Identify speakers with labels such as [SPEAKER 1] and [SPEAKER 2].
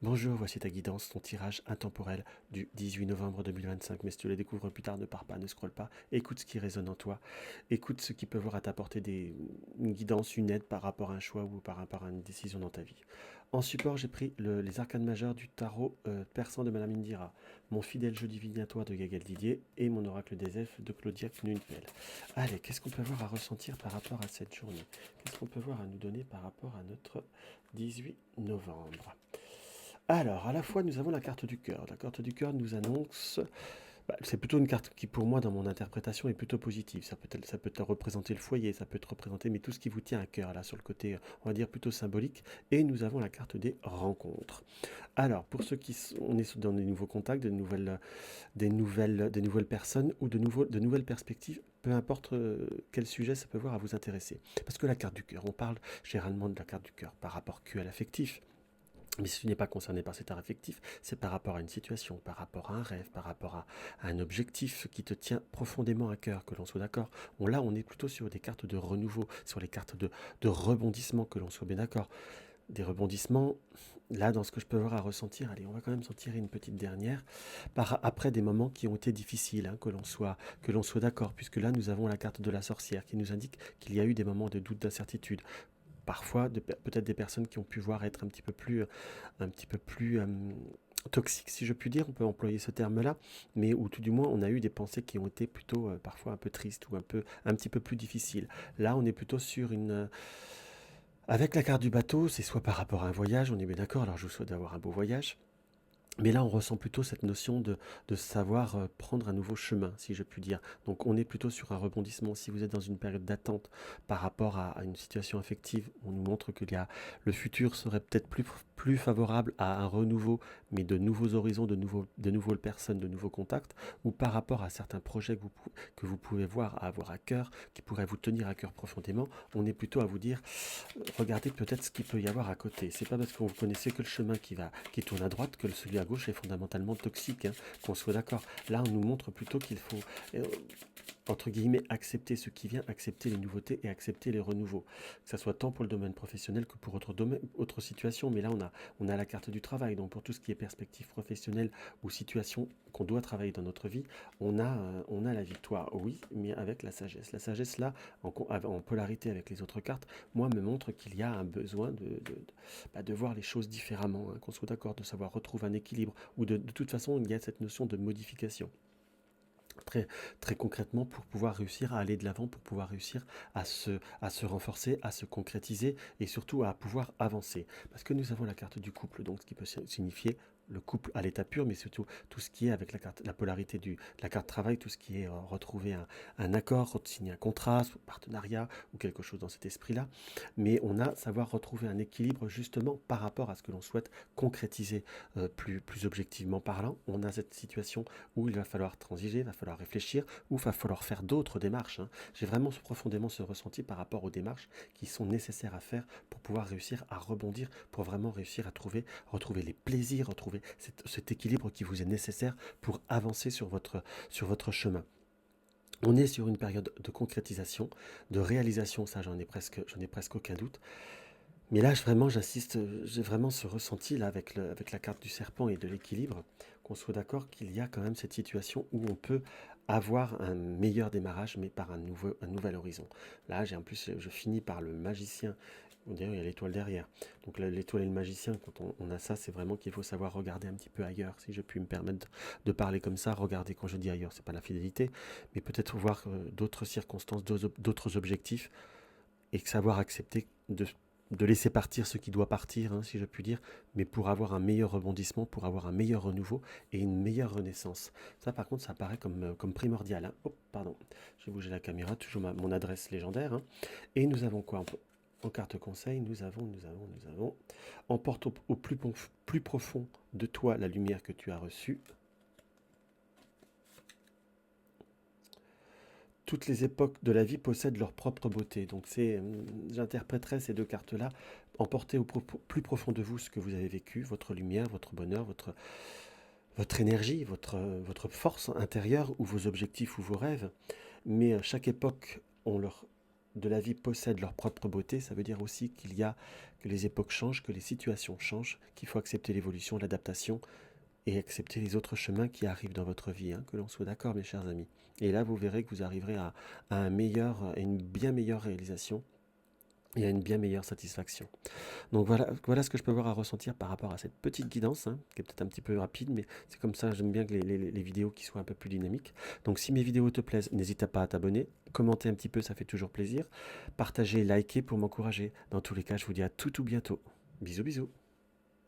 [SPEAKER 1] Bonjour, voici ta guidance, ton tirage intemporel du 18 novembre 2025. Mais si tu le découvres plus tard, ne pars pas, ne scrolle pas. Écoute ce qui résonne en toi. Écoute ce qui peut voir à t'apporter une guidance, une aide par rapport à un choix ou par rapport à une décision dans ta vie. En support, j'ai pris les arcanes majeurs du tarot persan de Madame Indira, mon fidèle jeu divinatoire de Gagal Didier et mon oracle des elfes de Claudia Knunpel. Allez, qu'est-ce qu'on peut voir à ressentir par rapport à cette journée? Qu'est-ce qu'on peut voir à nous donner par rapport à notre 18 novembre? Alors, à la fois, nous avons la carte du cœur. La carte du cœur nous annonce... c'est plutôt une carte qui, pour moi, dans mon interprétation, est plutôt positive. Ça peut te représenter le foyer, ça peut te représenter, mais tout ce qui vous tient à cœur, là, sur le côté, on va dire, plutôt symbolique. Et nous avons la carte des rencontres. Alors, pour ceux on est dans des nouveaux contacts, des nouvelles personnes ou de nouvelles perspectives, peu importe quel sujet ça peut voir à vous intéresser. Parce que la carte du cœur, on parle généralement de la carte du cœur par rapport que à l'affectif. Mais si tu n'es pas concerné par cet art affectif, c'est par rapport à une situation, par rapport à un rêve, par rapport à un objectif qui te tient profondément à cœur, que l'on soit d'accord. Là, on est plutôt sur des cartes de renouveau, sur les cartes de rebondissement, que l'on soit bien d'accord. Des rebondissements, là, dans ce que je peux voir à ressentir, allez, on va quand même s'en tirer une petite dernière, après des moments qui ont été difficiles, hein, que l'on soit d'accord, puisque là, nous avons la carte de la sorcière qui nous indique qu'il y a eu des moments de doute, d'incertitude, parfois peut-être des personnes qui ont pu voir être un petit peu plus toxiques, si je puis dire, on peut employer ce terme-là, mais ou tout du moins on a eu des pensées qui ont été plutôt parfois un peu tristes ou un petit peu plus difficiles. Là, on est plutôt sur avec la carte du bateau, c'est soit par rapport à un voyage, on est bien d'accord, alors je vous souhaite d'avoir un beau voyage, mais là, on ressent plutôt cette notion de savoir prendre un nouveau chemin, si je puis dire. Donc, on est plutôt sur un rebondissement. Si vous êtes dans une période d'attente par rapport à une situation affective, on nous montre que le futur serait peut-être plus favorable à un renouveau, mais de nouveaux horizons, de nouvelles personnes, de nouveaux contacts, ou par rapport à certains projets que vous pouvez voir, à avoir à cœur, qui pourraient vous tenir à cœur profondément, on est plutôt à vous dire regardez peut-être ce qu'il peut y avoir à côté. C'est pas parce que vous connaissez que le chemin qui tourne à droite que celui à gauche est fondamentalement toxique, hein, qu'on soit d'accord. Là, on nous montre plutôt qu'il faut, euh, entre guillemets, accepter ce qui vient, accepter les nouveautés et accepter les renouveaux. Que ça soit tant pour le domaine professionnel que pour autre situation. Mais là, on a la carte du travail. Donc, pour tout ce qui est perspective professionnelle ou situation qu'on doit travailler dans notre vie, on a la victoire, oui, mais avec la sagesse. La sagesse, là, en polarité avec les autres cartes, moi, me montre qu'il y a un besoin de voir les choses différemment, hein, qu'on soit d'accord, de savoir retrouver un équilibre, ou de toute façon, il y a cette notion de modification. Très, très concrètement, pour pouvoir réussir à aller de l'avant, pour pouvoir réussir à se renforcer, à se concrétiser et surtout à pouvoir avancer. Parce que nous avons la carte du couple, donc ce qui peut signifier le couple à l'état pur, mais surtout tout ce qui est avec la polarité de la carte travail, tout ce qui est retrouver un accord, signer un contrat, un partenariat ou quelque chose dans cet esprit-là. Mais on a savoir retrouver un équilibre justement par rapport à ce que l'on souhaite concrétiser plus objectivement parlant. On a cette situation où il va falloir transiger, il va falloir réfléchir, ou il va falloir faire d'autres démarches, hein. J'ai vraiment profondément ce ressenti par rapport aux démarches qui sont nécessaires à faire pour pouvoir réussir à rebondir, pour vraiment réussir à retrouver les plaisirs, retrouver cet équilibre qui vous est nécessaire pour avancer sur votre chemin. On est sur une période de concrétisation, de réalisation, ça j'en ai presque aucun doute. Mais là, vraiment, j'insiste, j'ai vraiment ce ressenti là avec la carte du serpent et de l'équilibre, qu'on soit d'accord qu'il y a quand même cette situation où on peut avoir un meilleur démarrage, mais par un nouvel horizon. Là, en plus, je finis par le magicien. D'ailleurs, il y a l'étoile derrière. Donc l'étoile et le magicien, quand on a ça, c'est vraiment qu'il faut savoir regarder un petit peu ailleurs. Si je puis me permettre de parler comme ça, regarder quand je dis ailleurs, c'est pas la fidélité, mais peut-être voir d'autres circonstances, d'autres objectifs, et savoir accepter de laisser partir ce qui doit partir, hein, si je puis dire, mais pour avoir un meilleur rebondissement, pour avoir un meilleur renouveau et une meilleure renaissance. Ça, par contre, ça paraît comme primordial, hein. Oh, pardon, j'ai bougé la caméra, toujours mon adresse légendaire, hein. Et nous avons quoi en carte conseil? Nous avons. Emporte au plus profond de toi la lumière que tu as reçue. Toutes les époques de la vie possèdent leur propre beauté. Donc j'interpréterai ces deux cartes-là. Emportez au plus profond de vous ce que vous avez vécu, votre lumière, votre bonheur, votre énergie, votre force intérieure ou vos objectifs ou vos rêves. Mais chaque époque ont de la vie possèdent leur propre beauté, ça veut dire aussi que les époques changent, que les situations changent, qu'il faut accepter l'évolution, l'adaptation et accepter les autres chemins qui arrivent dans votre vie, hein, que l'on soit d'accord, mes chers amis. Et là, vous verrez que vous arriverez à à une bien meilleure réalisation et à une bien meilleure satisfaction. Donc voilà ce que je peux avoir à ressentir par rapport à cette petite guidance, hein, qui est peut-être un petit peu rapide, mais c'est comme ça, j'aime bien que les vidéos qui soient un peu plus dynamiques. Donc si mes vidéos te plaisent, n'hésite pas à t'abonner, commenter un petit peu, ça fait toujours plaisir. Partager, liker pour m'encourager. Dans tous les cas, je vous dis à tout bientôt. Bisous bisous.